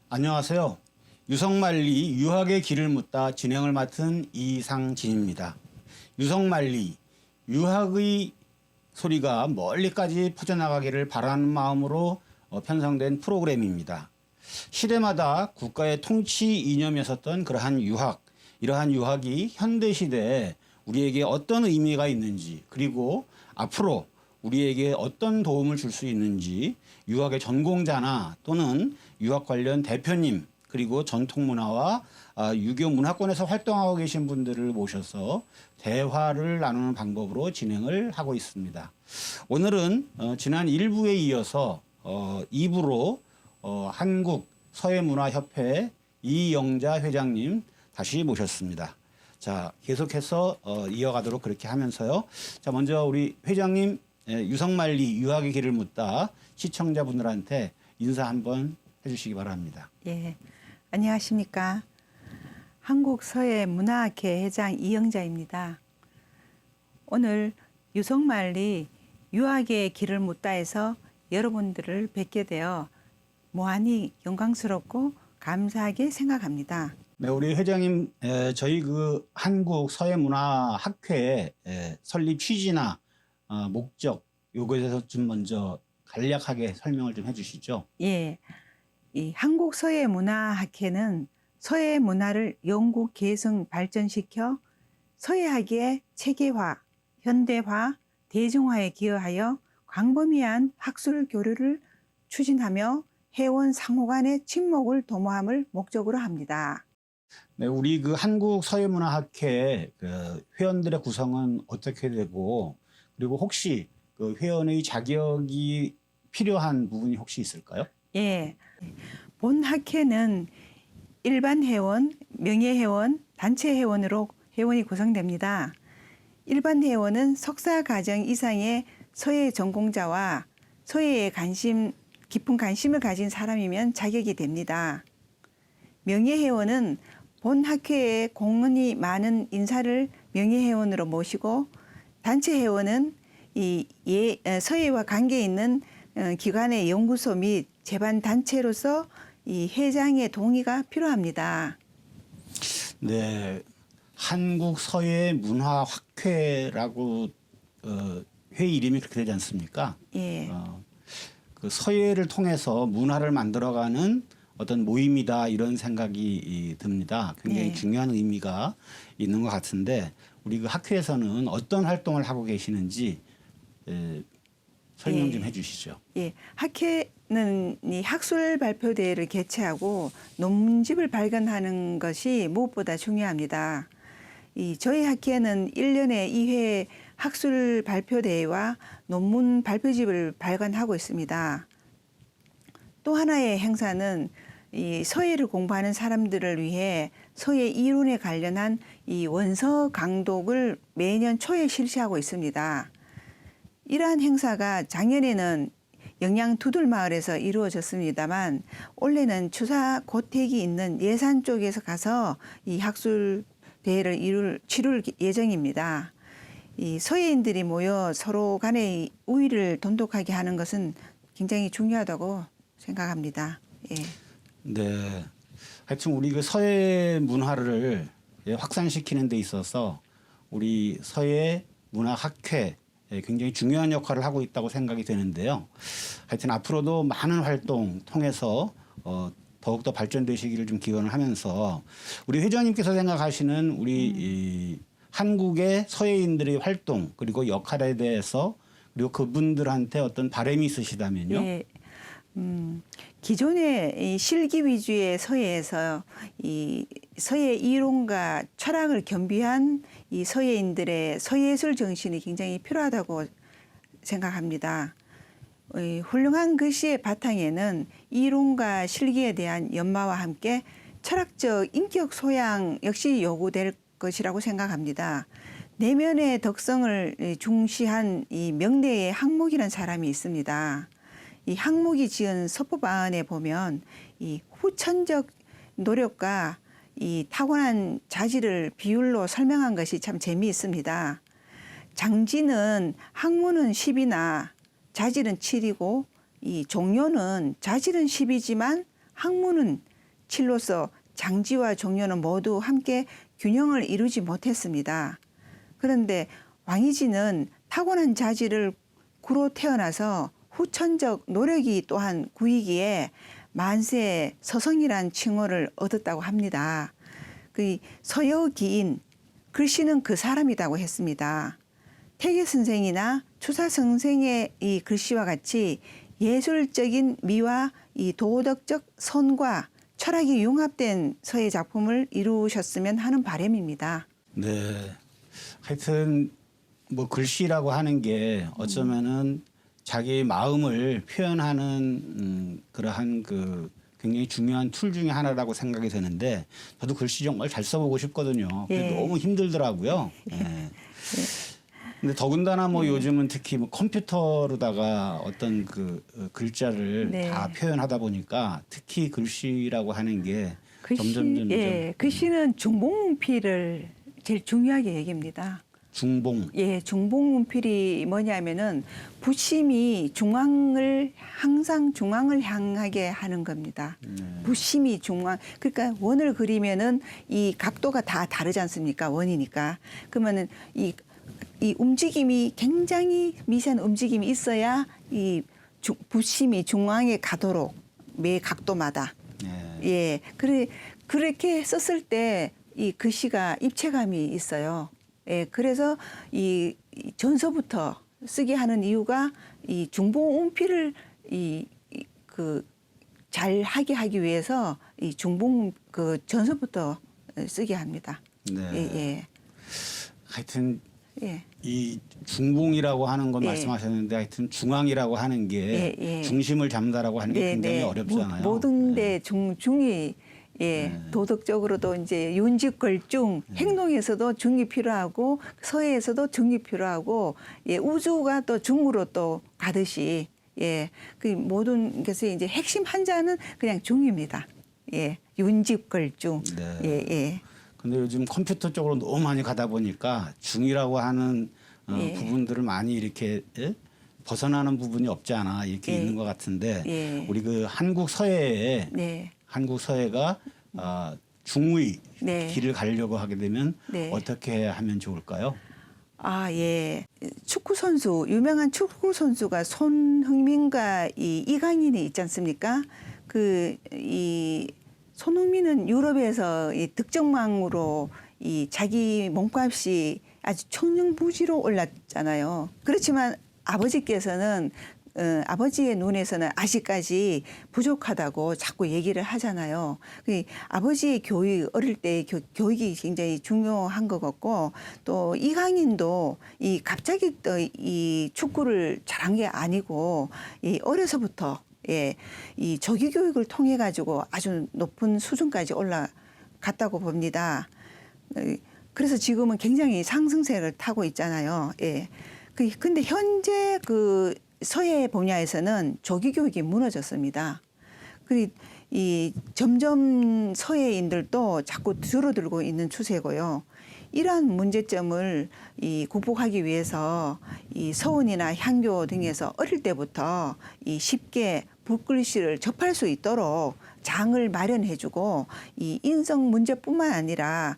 안녕하세요. 유성만리 유학의 길을 묻다 진행을 맡은 이상진입니다. 유성만리 유학의 소리가 멀리까지 퍼져나가기를 바라는 마음으로 편성된 프로그램입니다. 시대마다 국가의 통치 이념에 섰던 그러한 유학, 이러한 유학이 현대시대에 우리에게 어떤 의미가 있는지, 그리고 앞으로 우리에게 어떤 도움을 줄 수 있는지 유학의 전공자나 또는 유학 관련 대표님, 그리고 전통문화와 유교 문화권에서 활동하고 계신 분들을 모셔서 대화를 나누는 방법으로 진행을 하고 있습니다. 오늘은 지난 1부에 이어서 2부로 한국 서예문화협회 이영자 회장님 다시 모셨습니다. 자, 계속해서 이어가도록 그렇게 하면서요. 자, 먼저 우리 회장님, 유성만리 유학의 길을 묻다 시청자분들한테 인사 한번 해주시기 바랍니다. 예, 안녕하십니까. 한국서예문화학회 회장 이영자입니다. 오늘 유성만리 유학의 길을 묻다에서 여러분들을 뵙게 되어 무한히 영광스럽고 감사하게 생각합니다. 네, 우리 회장님, 저희 그 한국서예문화학회 설립 취지나 목적, 요거에 대해서 좀 먼저 간략하게 설명을 좀 해주시죠. 예, 이 한국서예문화학회는 서예 문화를 영구 계승 발전시켜 서예학의 체계화, 현대화, 대중화에 기여하여 광범위한 학술 교류를 추진하며 회원 상호 간의 친목을 도모함을 목적으로 합니다. 네, 우리 그 한국서예문화학회 그 회원들의 구성은 어떻게 되고, 그리고 혹시 그 회원의 자격이 필요한 부분이 혹시 있을까요? 예, 본 학회는 일반 회원, 명예회원, 단체 회원으로 회원이 구성됩니다. 일반 회원은 석사 과정 이상의 서예 전공자와 서예에 깊은 관심을 가진 사람이면 자격이 됩니다. 명예회원은 본 학회에 공헌이 많은 인사를 명예회원으로 모시고, 단체 회원은 서예와 관계 있는 기관의 연구소 및 재반 단체로서 이 회장의 동의가 필요합니다. 네, 한국서예문화학회라고 회의 이름이 그렇게 되지 않습니까? 예. 그 서예를 통해서 문화를 만들어가는 어떤 모임이다, 이런 생각이 듭니다. 굉장히 네. 중요한 의미가 있는 것 같은데, 우리 그 학회에서는 어떤 활동을 하고 계시는지 설명 좀 해주시죠. 예, 학회는 이 학술 발표 대회를 개최하고 논문집을 발간하는 것이 무엇보다 중요합니다. 저희 학회는 1년에 2회 학술 발표 대회와 논문 발표집을 발간하고 있습니다. 또 하나의 행사는 이 서예를 공부하는 사람들을 위해 서예 이론에 관련한 이 원서 강독을 매년 초에 실시하고 있습니다. 이러한 행사가 작년에는 영양 두들마을에서 이루어졌습니다만, 올해는 추사 고택이 있는 예산 쪽에서 가서 이 학술 대회를 치룰 예정입니다. 이 서예인들이 모여 서로 간의 우위를 돈독하게 하는 것은 굉장히 중요하다고 생각합니다. 예. 네, 하여튼 우리 그 서예 문화를 확산시키는 데 있어서 우리 서예문화학회 굉장히 중요한 역할을 하고 있다고 생각이 되는데요. 하여튼 앞으로도 많은 활동 통해서 더욱더 발전되시기를 좀 기원을 하면서, 우리 회장님께서 생각하시는 우리 이 한국의 서예인들의 활동, 그리고 역할에 대해서, 그리고 그분들한테 어떤 바람이 있으시다면요. 예. 기존의 이 실기 위주의 서예에서 이 서예 이론과 철학을 겸비한 이 서예인들의 서예술 정신이 굉장히 필요하다고 생각합니다. 훌륭한 글씨의 바탕에는 이론과 실기에 대한 연마와 함께 철학적 인격 소양 역시 요구될 것이라고 생각합니다. 내면의 덕성을 중시한 이 명례의 항목이라는 사람이 있습니다. 이 항목이 지은 서법안에 보면 이 후천적 노력과 이 타고난 자질을 비율로 설명한 것이 참 재미있습니다. 장지는 학문은 10이나 자질은 7이고, 이 종료는 자질은 10이지만 학문은 칠로서 장지와 종료는 모두 함께 균형을 이루지 못했습니다. 그런데 왕이지는 타고난 자질을 구로 태어나서 후천적 노력이 또한 구이기에 만세 서성이란 칭호를 얻었다고 합니다. 그 서여기인 글씨는 그 사람이라고 했습니다. 태계 선생이나 추사 선생의 이 글씨와 같이 예술적인 미와 이 도덕적 선과 철학이 융합된 서예 작품을 이루셨으면 하는 바람입니다. 네. 하여튼 뭐 글씨라고 하는 게 어쩌면은 자기 마음을 표현하는 그러한 그 굉장히 중요한 툴 중에 하나라고 생각이 되는데 저도 글씨 정말 잘 써보고 싶거든요. 근데 예. 너무 힘들더라고요. 예. 근데 더군다나 뭐 요즘은 특히 뭐 컴퓨터로다가 어떤 그 글자를 네. 다 표현하다 보니까 특히 글씨라고 하는 게 글씨, 점점 예, 글씨는 중봉문필을 제일 중요하게 얘기합니다. 중봉. 예, 중봉문필이 뭐냐면은 부심이 중앙을 항상 중앙을 향하게 하는 겁니다. 부심이 중앙. 그러니까 원을 그리면은 이 각도가 다 다르지 않습니까? 원이니까. 그러면은 이 움직임이 굉장히 미세한 움직임이 있어야 이 부심이 중앙에 가도록 매 각도마다. 네. 예, 그렇게 썼을 때 이 글씨가 입체감이 있어요. 예, 그래서 이 전서부터 쓰게 하는 이유가 이 중봉운필을 잘 하게 하기 위해서 이 중봉 그 전서부터 쓰게 합니다. 네. 예, 예. 하여튼 예. 이 중봉이라고 하는 건 예. 말씀하셨는데 하여튼 중앙이라고 하는 게 예, 예. 중심을 잡는다라고 하는 게 네, 굉장히 네. 어렵잖아요. 모든 네. 데 중이 예, 도덕적으로도 이제 윤직걸중 행동에서도 중이 필요하고 서예에서도 중이 필요하고 예, 우주가 또 중으로 또 가듯이 예, 그 모든 것에 이제 핵심 한자는 그냥 중입니다. 예, 윤직걸중. 네. 예, 예. 근데 요즘 컴퓨터 쪽으로 너무 많이 가다 보니까 중이라고 하는 예. 부분들을 많이 이렇게 예? 벗어나는 부분이 없지 않아 이렇게 예. 있는 것 같은데 예. 우리 그 한국 서예에 네. 한국 서예가 중의 네. 길을 가려고 하게 되면 네. 어떻게 하면 좋을까요? 아, 예. 축구 선수, 유명한 축구 선수가 손흥민과 이 이강인이 있지 않습니까? 이 손흥민은 유럽에서 이 득점왕으로 이 자기 몸값이 아주 천정부지로 올랐잖아요. 그렇지만 아버지께서는 아버지의 눈에서는 아직까지 부족하다고 자꾸 얘기를 하잖아요. 아버지의 교육, 어릴 때 교육이 굉장히 중요한 것 같고 또 이강인도 갑자기 또 이 축구를 잘한 게 아니고 어려서부터 이 조기 교육을 통해 가지고 아주 높은 수준까지 올라갔다고 봅니다. 그래서 지금은 굉장히 상승세를 타고 있잖아요. 예. 근데 현재 서예 분야에서는 조기 교육이 무너졌습니다. 점점 서예인들도 자꾸 줄어들고 있는 추세고요. 이러한 문제점을 극복하기 위해서 이 서원이나 향교 등에서 어릴 때부터 쉽게 붓글씨를 접할 수 있도록 장을 마련해주고 이 인성 문제뿐만 아니라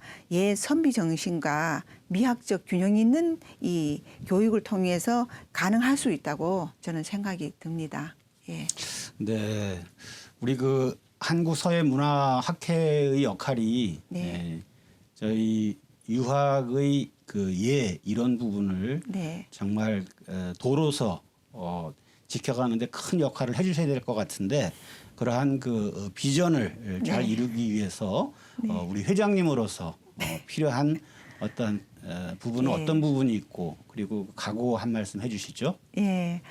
선비 정신과 미학적 균형 있는 이 교육을 통해서 가능할 수 있다고 저는 생각이 듭니다. 예. 네, 우리 한국 서예 문화학회의 역할이 네. 저희 유학의 이런 부분을 네. 정말 도로서 지켜가는데 큰 역할을 해주셔야 될 것 같은데 그러한 비전을 잘 이루기 위해서 우리 회장님으로서 필요한 어떤 부분은 어떤 부분이 있고 그리고 각오 한 말씀 해주시죠. 예,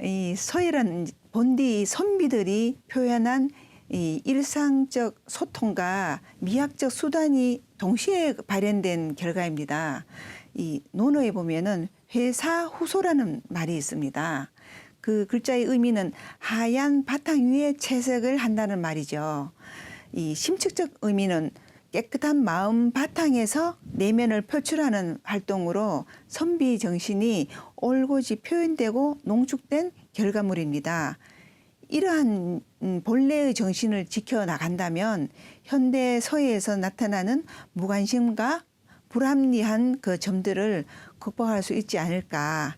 이 서예란 본디 선비들이 표현한 이 일상적 소통과 미학적 수단이 동시에 발현된 결과입니다. 이 논어에 보면은 회사후소라는 말이 있습니다. 그 글자의 의미는 하얀 바탕 위에 채색을 한다는 말이죠. 이 심층적 의미는 깨끗한 마음 바탕에서 내면을 표출하는 활동으로 선비 정신이 올곧이 표현되고 농축된 결과물입니다. 이러한 본래의 정신을 지켜 나간다면 현대 서예에서 나타나는 무관심과 불합리한 그 점들을 극복할 수 있지 않을까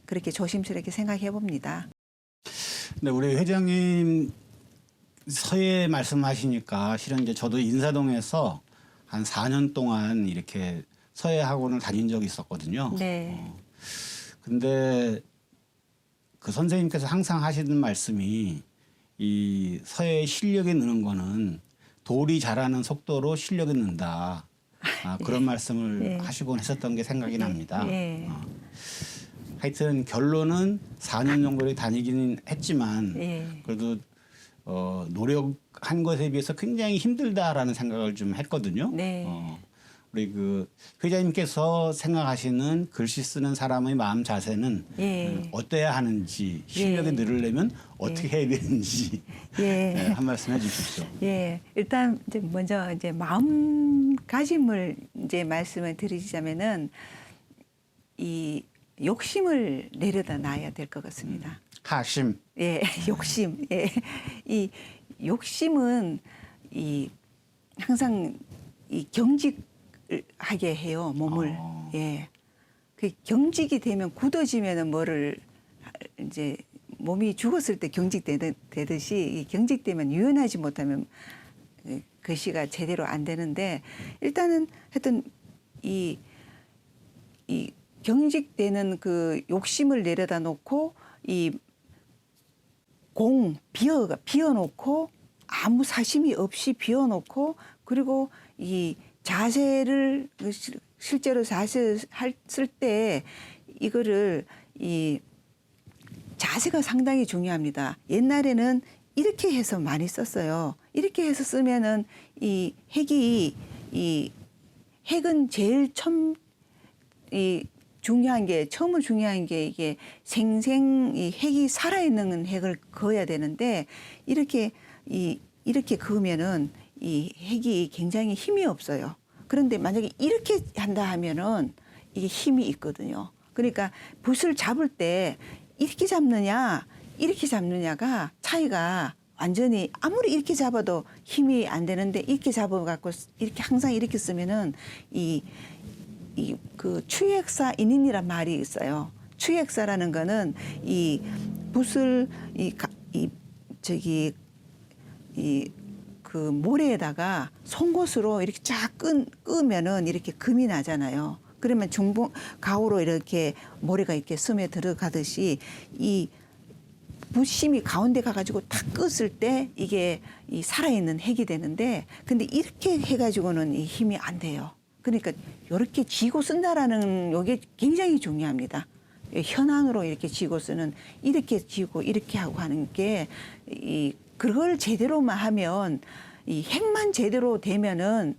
그렇게 조심스럽게 생각해 봅니다. 네, 우리 회장님 서예 말씀하시니까 실은 이제 저도 인사동에서 한 4년 동안 이렇게 서예 학원을 다닌 적이 있었거든요. 네. 근데 그 선생님께서 항상 하시는 말씀이 이 서예의 실력이 느는 거는 돌이 자라는 속도로 실력이 는다. 그런 말씀을 네. 하시곤 했었던 게 생각이 납니다. 네. 하여튼 결론은 4년 정도 다니기는 했지만 네. 그래도 노력한 것에 비해서 굉장히 힘들다라는 생각을 좀 했거든요. 네. 우리 그 회장님께서 생각하시는 글씨 쓰는 사람의 마음 자세는 예. 어때야 하는지 실력이 예. 늘으려면 어떻게 해야 되는지 예. 네, 한 말씀 해주십시오. 예, 일단 이제 먼저 이제 마음가짐을 이제 말씀을 드리자면은 이 욕심을 내려다 놔야 될 것 같습니다. 하심. 예, 욕심. 예, 이 욕심은 이 항상 이 경직하게 해요 몸을. 예, 그 경직이 되면 굳어지면은 뭐를 이제 몸이 죽었을 때 경직되듯이 이 경직되면 유연하지 못하면 글씨가 제대로 안 되는데 일단은 하여튼 이 경직되는 그 욕심을 내려다 놓고 이 비워놓고 아무 사심이 없이 비워놓고 그리고 이 자세를 실제로 자세를 쓸 때 이거를 이 자세가 상당히 중요합니다. 옛날에는 이렇게 해서 많이 썼어요. 이렇게 해서 쓰면은 이 핵은 제일 처음으로 중요한 게 이게 이 핵이 살아있는 핵을 그어야 되는데 이렇게 그으면은 이 핵이 굉장히 힘이 없어요. 그런데 만약에 이렇게 한다 하면은 이게 힘이 있거든요. 그러니까 붓을 잡을 때 이렇게 잡느냐가 차이가 완전히 아무리 이렇게 잡아도 힘이 안 되는데 이렇게 잡아갖고 이렇게 항상 이렇게 쓰면은 그 추액사인인이란 말이 있어요. 추액사라는 거는 이 붓을 그 모래에다가 송곳으로 이렇게 쫙 끄면은 이렇게 금이 나잖아요. 그러면 가오로 이렇게 모래가 이렇게 섬에 들어가듯이 이 붓심이 가운데 가가지고 탁 껐을 때 이게 이 살아있는 핵이 되는데 근데 이렇게 해가지고는 이 힘이 안 돼요. 그러니까 이렇게 쥐고 쓴다라는 요게 굉장히 중요합니다. 현안으로 이렇게 쥐고 쓰는 이렇게 쥐고 이렇게 하고 하는 게 그걸 제대로만 하면 이 핵만 제대로 되면은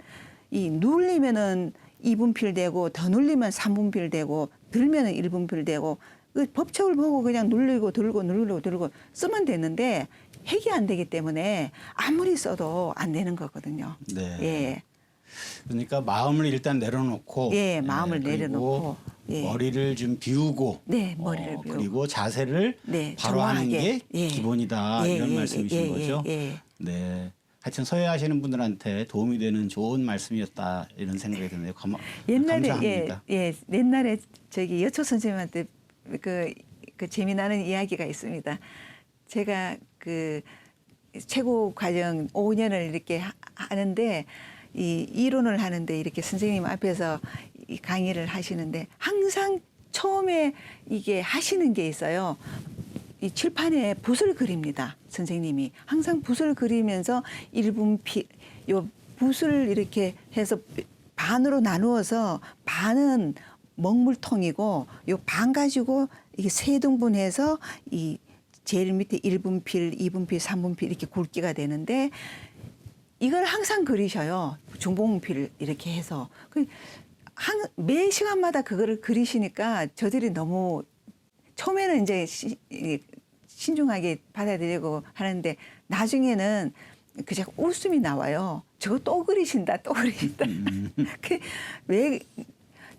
이 눌리면은 2분필 되고 더 눌리면 3분필 되고 들면은 1분필 되고 그 법칙을 보고 그냥 누르고 들고 쓰면 되는데 핵이 안 되기 때문에 아무리 써도 안 되는 거거든요. 네. 예. 그러니까 마음을 일단 내려놓고, 예, 마음을 그리고 내려놓고, 예. 머리를 좀 비우고, 네, 머리를 비우고. 그리고 자세를 네, 바로 하는 게 정확하게. 예. 기본이다 예, 이런 예, 말씀이신 예, 거죠. 예. 네. 하여튼 서예하시는 분들한테 도움이 되는 좋은 말씀이었다 이런 생각이 드네요. 감사합니다. 옛날에 저기 여초 선생님한테 그 재미나는 이야기가 있습니다. 제가 그 최고 과정 5년을 이렇게 하는데 이 이론을 하는데 이렇게 선생님 앞에서 이 강의를 하시는데 항상 처음에 이게 하시는 게 있어요. 이 칠판에 붓을 그립니다. 선생님이 항상 붓을 그리면서 요 붓을 이렇게 해서 반으로 나누어서 반은 먹물통이고 요 반 가지고 이게 세 등분해서 이 제일 밑에 1분필, 2분필, 3분필 이렇게 굵기가 되는데 이걸 항상 그리셔요. 중봉필 이렇게 해서 매 시간마다 그거를 그리시니까 저들이 너무 처음에는 이제 신중하게 받아들이고 하는데 나중에는 그저 웃음이 나와요. 저거 또 그리신다. 왜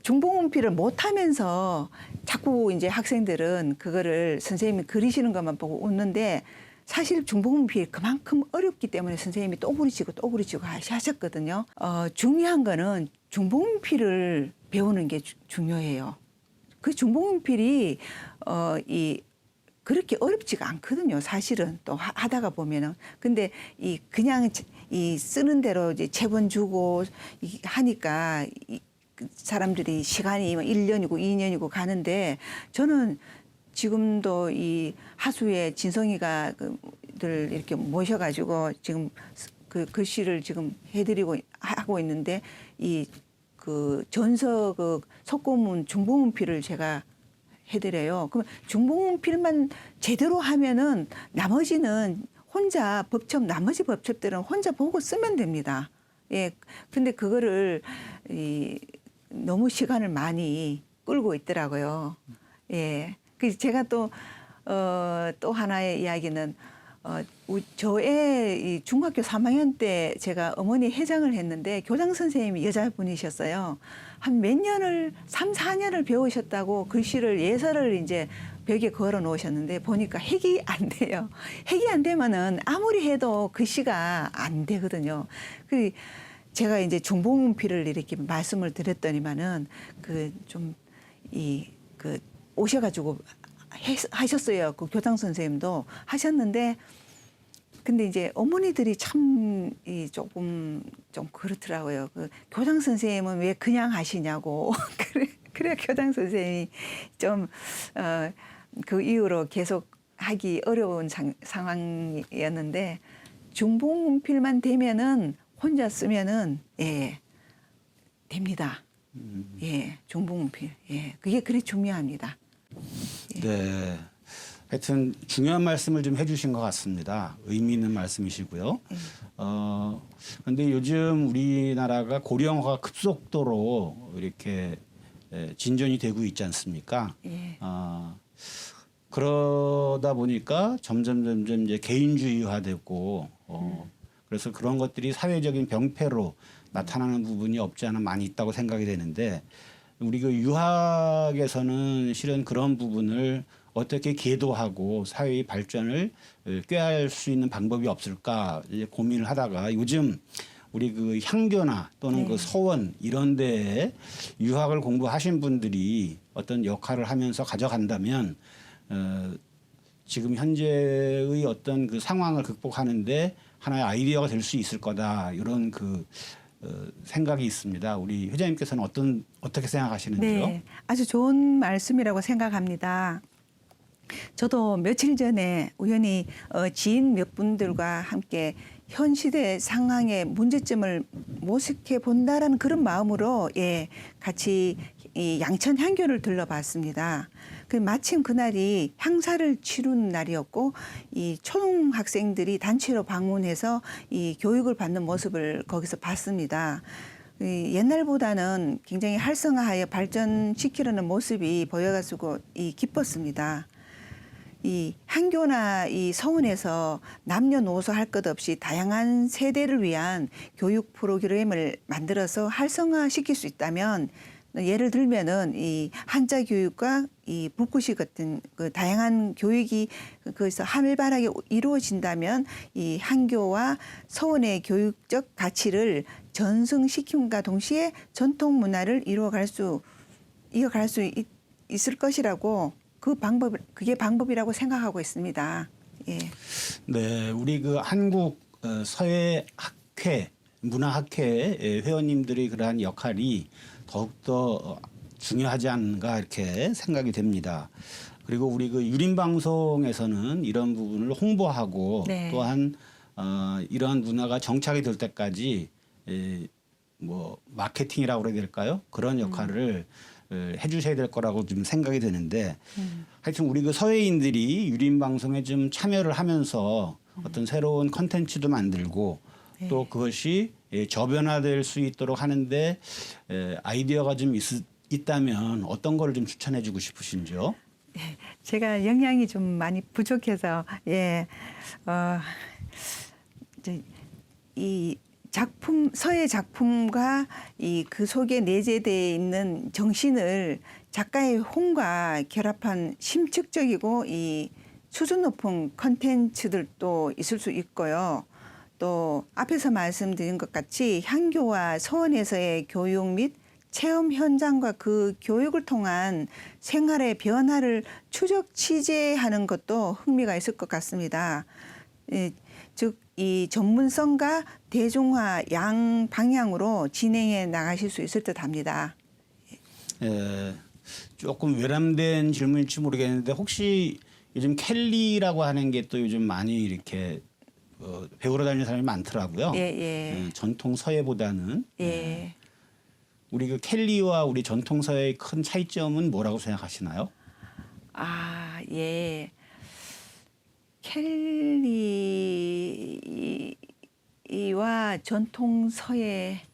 중봉필을 못하면서 자꾸 이제 학생들은 그거를 선생님이 그리시는 것만 보고 웃는데 사실 중복문필 그만큼 어렵기 때문에 선생님이 또 부딪히고 또 부딪히고 하셨거든요. 중요한 거는 중복문필을 배우는 게 중요해요. 그 중복문필이 이 그렇게 어렵지가 않거든요. 사실은 또 하다가 보면은. 근데 이 그냥 이 쓰는 대로 이제 체본 주고 하니까 그 사람들이 시간이 1년이고 2년이고 가는데 저는 지금도 이 하수의 진성이가 들 이렇게 모셔가지고 지금 그 글씨를 지금 해드리고 하고 있는데 이 그 전서 그 석고문 중복문필을 제가 해드려요. 그럼 중복문필만 제대로 하면은 나머지는 혼자 나머지 법첩들은 혼자 보고 쓰면 됩니다. 예. 근데 그거를 너무 시간을 많이 끌고 있더라고요. 예. 그 제가 또 하나의 이야기는 저의 이 중학교 3학년 때 제가 어머니 해장을 했는데 교장 선생님이 여자분이셨어요. 한 몇 년을 3, 4년을 배우셨다고 글씨를 예서를 이제 벽에 걸어 놓으셨는데 보니까 핵이 안 돼요. 핵이 안 되면은 아무리 해도 글씨가 안 되거든요. 그 제가 이제 중복문필을 이렇게 말씀을 드렸더니만은 오셔가지고 하셨어요. 그 교장 선생님도 하셨는데 근데 이제 어머니들이 참 조금 좀 그렇더라고요. 그 교장 선생님은 왜 그냥 하시냐고. 그래 교장 선생님이 좀 그 이후로 계속 하기 어려운 상황이었는데 중복문필만 되면은 혼자 쓰면은 예 됩니다. 예 중복문필 예 그게 그리 중요합니다. 예. 네. 하여튼 중요한 말씀을 좀 해주신 것 같습니다. 의미 있는 말씀이시고요. 그런데 요즘 우리나라가 고령화가 급속도로 이렇게 진전이 되고 있지 않습니까? 예. 그러다 보니까 점점 이제 개인주의화되고 그래서 그런 것들이 사회적인 병폐로 나타나는 부분이 없지 않아 많이 있다고 생각이 되는데 우리 그 유학에서는 실은 그런 부분을 어떻게 계도하고 사회의 발전을 꾀할 수 있는 방법이 없을까 이제 고민을 하다가 요즘 우리 그 향교나 또는 네. 그 서원 이런 데에 유학을 공부하신 분들이 어떤 역할을 하면서 가져간다면 지금 현재의 어떤 그 상황을 극복하는데 하나의 아이디어가 될 수 있을 거다 이런 그 생각이 있습니다. 우리 회장님께서는 어떻게 생각하시는지요? 네, 아주 좋은 말씀이라고 생각합니다. 저도 며칠 전에 우연히 지인 몇 분들과 함께 현 시대 상황의 문제점을 모색해 본다라는 그런 마음으로 같이 이 양천 향교를 들러봤습니다. 마침 그날이 향사를 치른 날이었고 이 초등학생들이 단체로 방문해서 이 교육을 받는 모습을 거기서 봤습니다. 옛날보다는 굉장히 활성화하여 발전시키려는 모습이 보여가지고 기뻤습니다. 이 향교나 이 서원에서 남녀노소 할 것 없이 다양한 세대를 위한 교육 프로그램을 만들어서 활성화시킬 수 있다면 예를 들면은 이 한자 교육과 이 북구시 같은 그 다양한 교육이 거기서 활발하게 이루어진다면 이 향교와 서원의 교육적 가치를 전승시킴과 동시에 전통 문화를 이어갈 수 있을 것이라고 그게 방법이라고 생각하고 있습니다. 예. 네, 우리 그 한국 서예 학회, 문화학회 회원님들의 그러한 역할이 더욱더 중요하지 않은가 이렇게 생각이 됩니다. 그리고 우리 그 유림방송에서는 이런 부분을 홍보하고 네. 또한 이러한 문화가 정착이 될 때까지 뭐 마케팅이라고 그래야 될까요? 그런 역할을 해주셔야 될 거라고 좀 생각이 되는데 하여튼 우리 그 서예인들이 유림방송에 좀 참여를 하면서 어떤 새로운 컨텐츠도 만들고 네. 또 그것이 저변화될 수 있도록 하는데 아이디어가 좀 있다면 어떤 거를 좀 추천해 주고 싶으신지요? 네, 제가 영양이 좀 많이 부족해서 이 작품 서예 작품과 그 속에 내재되어 있는 정신을 작가의 혼과 결합한 심층적이고 이 수준 높은 컨텐츠들도 있을 수 있고요. 또 앞에서 말씀드린 것 같이 향교와 서원에서의 교육 및 체험 현장과 그 교육을 통한 생활의 변화를 추적 취재하는 것도 흥미가 있을 것 같습니다. 즉, 이 전문성과 대중화 양 방향으로 진행해 나가실 수 있을 듯 합니다. 조금 외람된 질문일지 모르겠는데 혹시 요즘 켈리라고 하는 게 또 요즘 많이 이렇게 배우러 다니는 사람이 많더라고요. 전통 서예보다는. 예. 우리 그 켈리와 우리 전통 서예의 큰 차이점은 뭐라고 생각하시나요? 아, 예. 켈리와 전통 서예는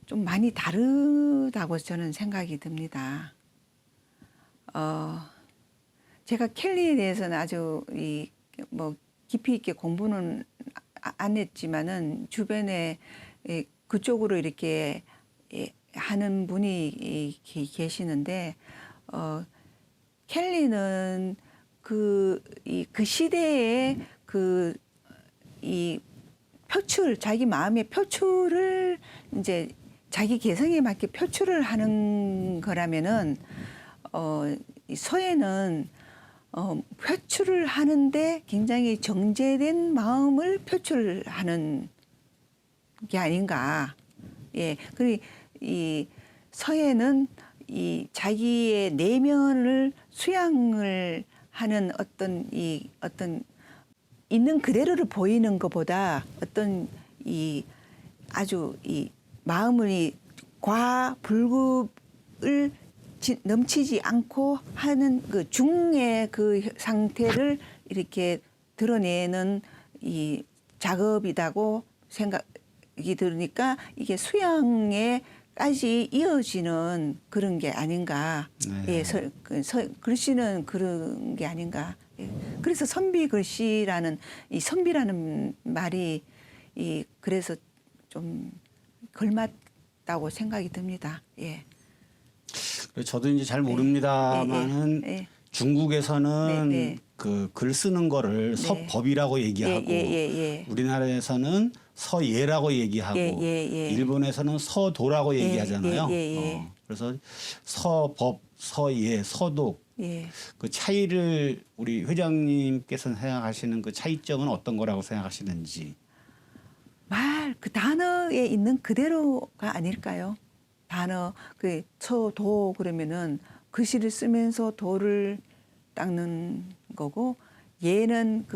좀 많이 다르다고 저는 생각이 듭니다. 제가 켈리에 대해서는 아주 뭐 깊이 있게 공부는 안 했지만은 주변에 그쪽으로 이렇게 하는 분이 계시는데 켈리는 그 시대의 이 표출, 자기 마음의 표출을 이제 자기 개성에 맞게 표출을 하는 거라면은 이 서예는 표출을 하는데 굉장히 정제된 마음을 표출하는 게 아닌가. 예. 그리고 이 서예는 이 자기의 내면을 수양을 하는 어떤 있는 그대로를 보이는 것보다 어떤 아주 마음의 과불급을 넘치지 않고 하는 그 중의 그 상태를 이렇게 드러내는 이 작업이라고 생각이 들으니까 이게 수양에까지 이어지는 그런 게 아닌가. 네. 예, 글씨는 그런 게 아닌가. 예. 그래서 선비 글씨라는 이 선비라는 말이 그래서 좀 걸맞다고 생각이 듭니다. 예. 저도 이제 잘 모릅니다만은 중국에서는 그 글 쓰는 거를 서법이라고 얘기하고 우리나라에서는 서예라고 얘기하고 일본에서는 서도라고 얘기하잖아요. 그래서 서법, 서예, 서독 그 차이를 우리 회장님께서 생각하시는 그 차이점은 어떤 거라고 생각하시는지. 그 단어에 있는 그대로가 아닐까요? 단어 서도 그러면은 글씨를 쓰면서 도를 닦는 거고 예는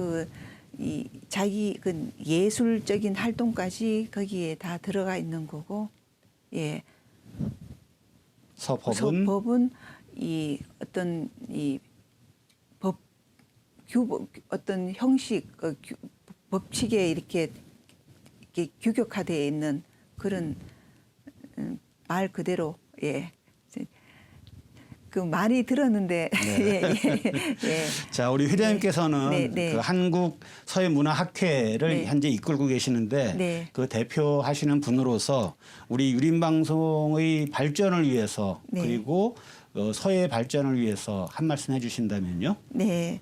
자기 예술적인 활동까지 거기에 다 들어가 있는 거고 예. 서법은 어떤 어떤 형식 법칙에 이렇게 규격화되어 있는 그런 말 그대로 그 많이 들었는데 자, 우리 회장님께서는 그 한국 서예문화학회를 현재 이끌고 계시는데 그 대표하시는 분으로서 우리 유림방송의 발전을 위해서 그리고 서예 발전을 위해서 한 말씀 해주신다면요. 네.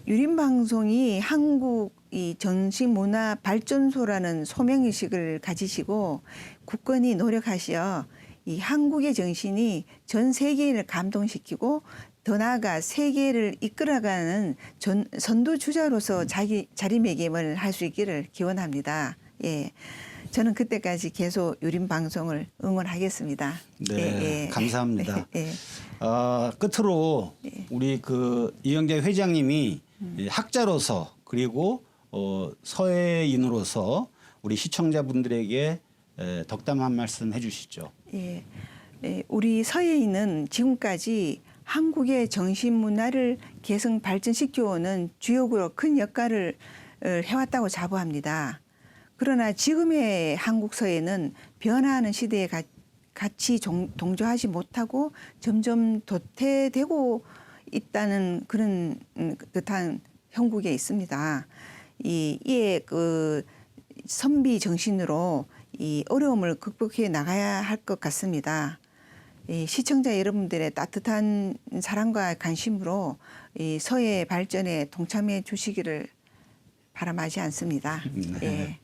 유림방송이 한국 전시문화 발전소라는 소명의식을 가지시고 굳건히 노력하시어 이 한국의 정신이 전 세계인을 감동시키고 더 나아가 세계를 이끌어가는 선두주자로서 자기 자리매김을 할 수 있기를 기원합니다. 예. 저는 그때까지 계속 유림방송을 응원하겠습니다. 네, 감사합니다. 끝으로 우리 이영재 회장님이 학자로서 그리고 서예인으로서 우리 시청자분들에게 덕담 한 말씀 해주시죠. 우리 서예인은 지금까지 한국의 정신문화를 계승 발전시켜오는 주역으로 큰 역할을 해왔다고 자부합니다. 그러나 지금의 한국 서예는 변화하는 시대에 같이 동조하지 못하고 점점 도태되고 있다는 그런 듯한 형국에 있습니다. 이에 선비 정신으로 이 어려움을 극복해 나가야 할 것 같습니다. 이 시청자 여러분들의 따뜻한 사랑과 관심으로 이 서해 발전에 동참해 주시기를 바람하지 않습니다. 예.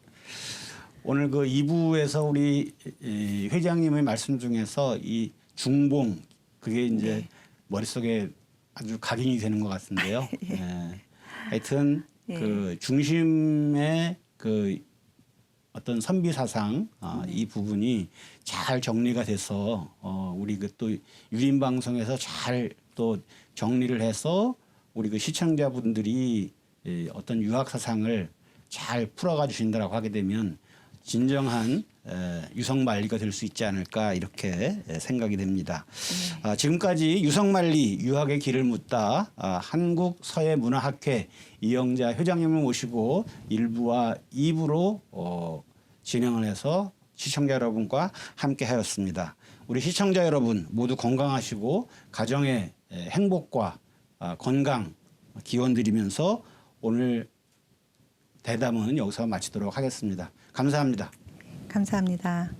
오늘 그 2부에서 우리 이 회장님의 말씀 중에서 이 중봉 그게 이제 네. 머릿속에 아주 각인이 되는 것 같은데요. 예. 하여튼 예. 그 중심의 그 어떤 선비 사상 이 부분이 잘 정리가 돼서 우리 그 또 유림 방송에서 잘 또 정리를 해서 우리 그 시청자분들이 어떤 유학 사상을 잘 풀어가 주신다라고 하게 되면 진정한 유성만리가 될 수 있지 않을까 이렇게 생각이 됩니다. 지금까지 유성만리 유학의 길을 묻다 한국 서해문화학회 이영자 회장님을 모시고 1부와 2부로 진행을 해서 시청자 여러분과 함께 하였습니다. 우리 시청자 여러분 모두 건강하시고 가정의 행복과 건강 기원드리면서 오늘 대담은 여기서 마치도록 하겠습니다. 감사합니다. 감사합니다.